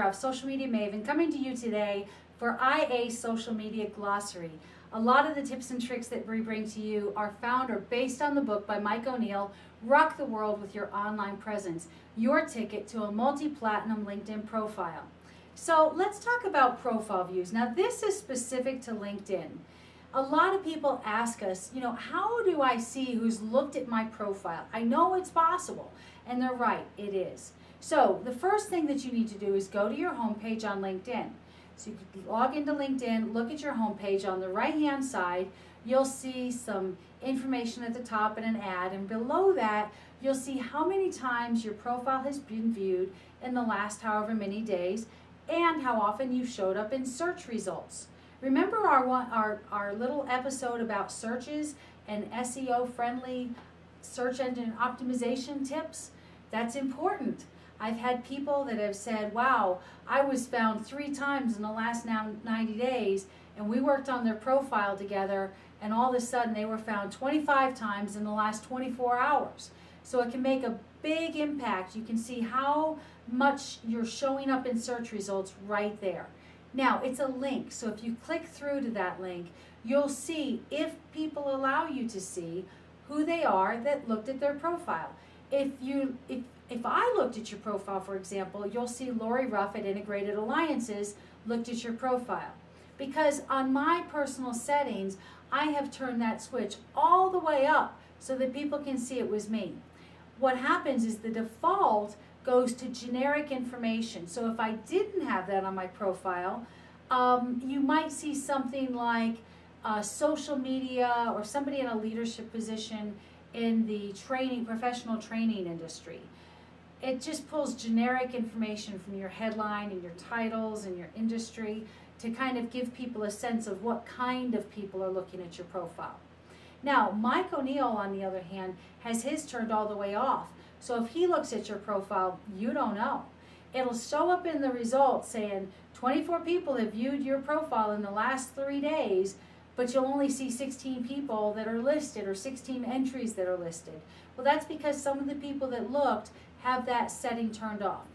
Ruff, Social Media Maven, coming to you today for IA Social Media Glossary. A lot of the tips and tricks that we bring to you are found or based on the book by Mike O'Neill, Rock the World with Your Online Presence, your ticket to a multi-platinum LinkedIn profile. So let's talk about profile views. Now this is specific to LinkedIn. A lot of people ask us, how do I see who's looked at my profile? I know it's possible, and they're right, it is. So the first thing that you need to do is go to your homepage on LinkedIn. So you can log into LinkedIn, look at your homepage. On the right-hand side, you'll see some information at the top and an ad, and below that, you'll see how many times your profile has been viewed in the last however many days, and how often you showed up in search results. Remember our little episode about searches and SEO-friendly search engine optimization tips? That's important. I've had people that have said, wow, I was found 3 times in the last 90 days, and we worked on their profile together, and all of a sudden they were found 25 times in the last 24 hours. So it can make a big impact. You can see how much you're showing up in search results right there. Now, it's a link, so if you click through to that link, you'll see if people allow you to see who they are that looked at their profile. If I looked at your profile, for example, you'll see Lori Ruff at Integrated Alliances looked at your profile. Because on my personal settings, I have turned that switch all the way up so that people can see it was me. What happens is the default goes to generic information. So if I didn't have that on my profile, you might see something like social media or somebody in a leadership position in the professional training industry. It just pulls generic information from your headline and your titles and your industry to kind of give people a sense of what kind of people are looking at your profile. Now, Mike O'Neill, on the other hand, has his turned all the way off. So if he looks at your profile, you don't know. It'll show up in the results saying 24 people have viewed your profile in the last 3 days, but you'll only see 16 people that are listed or 16 entries that are listed. Well, that's because some of the people that looked have that setting turned off.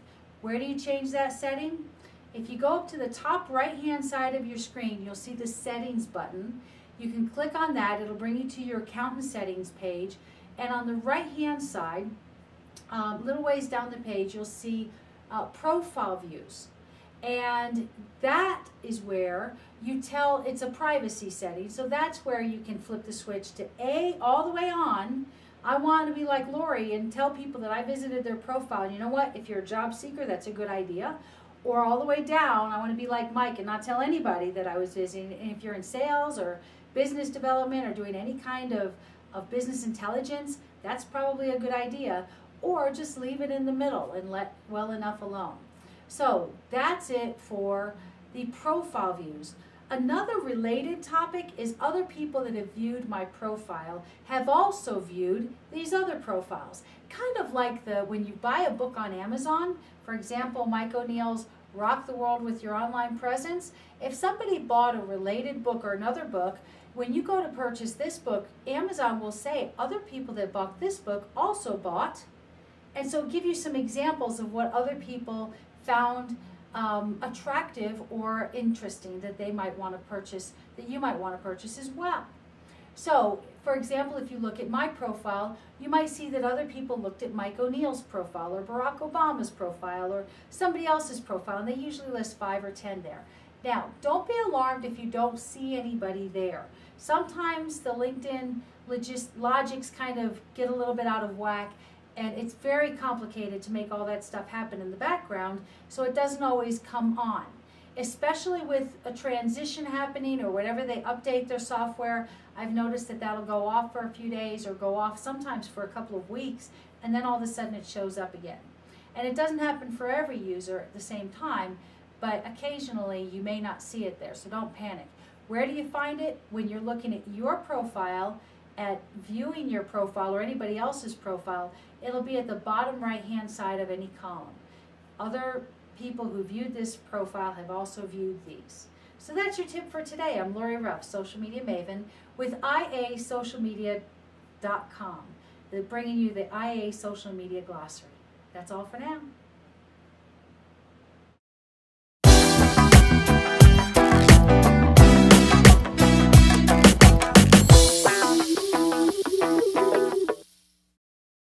Where do you change that setting? If you go up to the top right-hand side of your screen, you'll see the settings button. You can click on that. It'll bring you to your account and settings page. And on the right-hand side, little ways down the page, you'll see profile views. And that is where you tell, it's a privacy setting, so that's where you can flip the switch to all the way on. I want to be like Lori and tell people that I visited their profile. And you know what? If you're a job seeker, that's a good idea. Or all the way down, I want to be like Mike and not tell anybody that I was visiting. And if you're in sales or business development or doing any kind of business intelligence, that's probably a good idea. Or just leave it in the middle and let well enough alone. So that's it for the profile views. Another related topic is other people that have viewed my profile have also viewed these other profiles. Kind of like when you buy a book on Amazon, for example, Mike O'Neill's Rock the World with Your Online Presence. If somebody bought a related book or another book, when you go to purchase this book, Amazon will say other people that bought this book also bought. And so give you some examples of what other people found attractive or interesting that they might want to purchase, that you might want to purchase as well. So, for example, if you look at my profile, you might see that other people looked at Mike O'Neill's profile or Barack Obama's profile or somebody else's profile, and they usually list 5 or 10 there. Now, don't be alarmed if you don't see anybody there. Sometimes the LinkedIn logics kind of get a little bit out of whack, and it's very complicated to make all that stuff happen in the background, so it doesn't always come on. Especially with a transition happening or whenever they update their software, I've noticed that that'll go off for a few days or go off sometimes for a couple of weeks, and then all of a sudden it shows up again. And it doesn't happen for every user at the same time, but occasionally you may not see it there, so don't panic. Where do you find it? When you're looking at your profile, at viewing your profile or anybody else's profile, it'll be at the bottom right-hand side of any column. Other people who viewed this profile have also viewed these. So that's your tip for today. I'm Lori Ruff, Social Media Maven with IASocialmedia.com, bringing you the IA Social Media Glossary. That's all for now.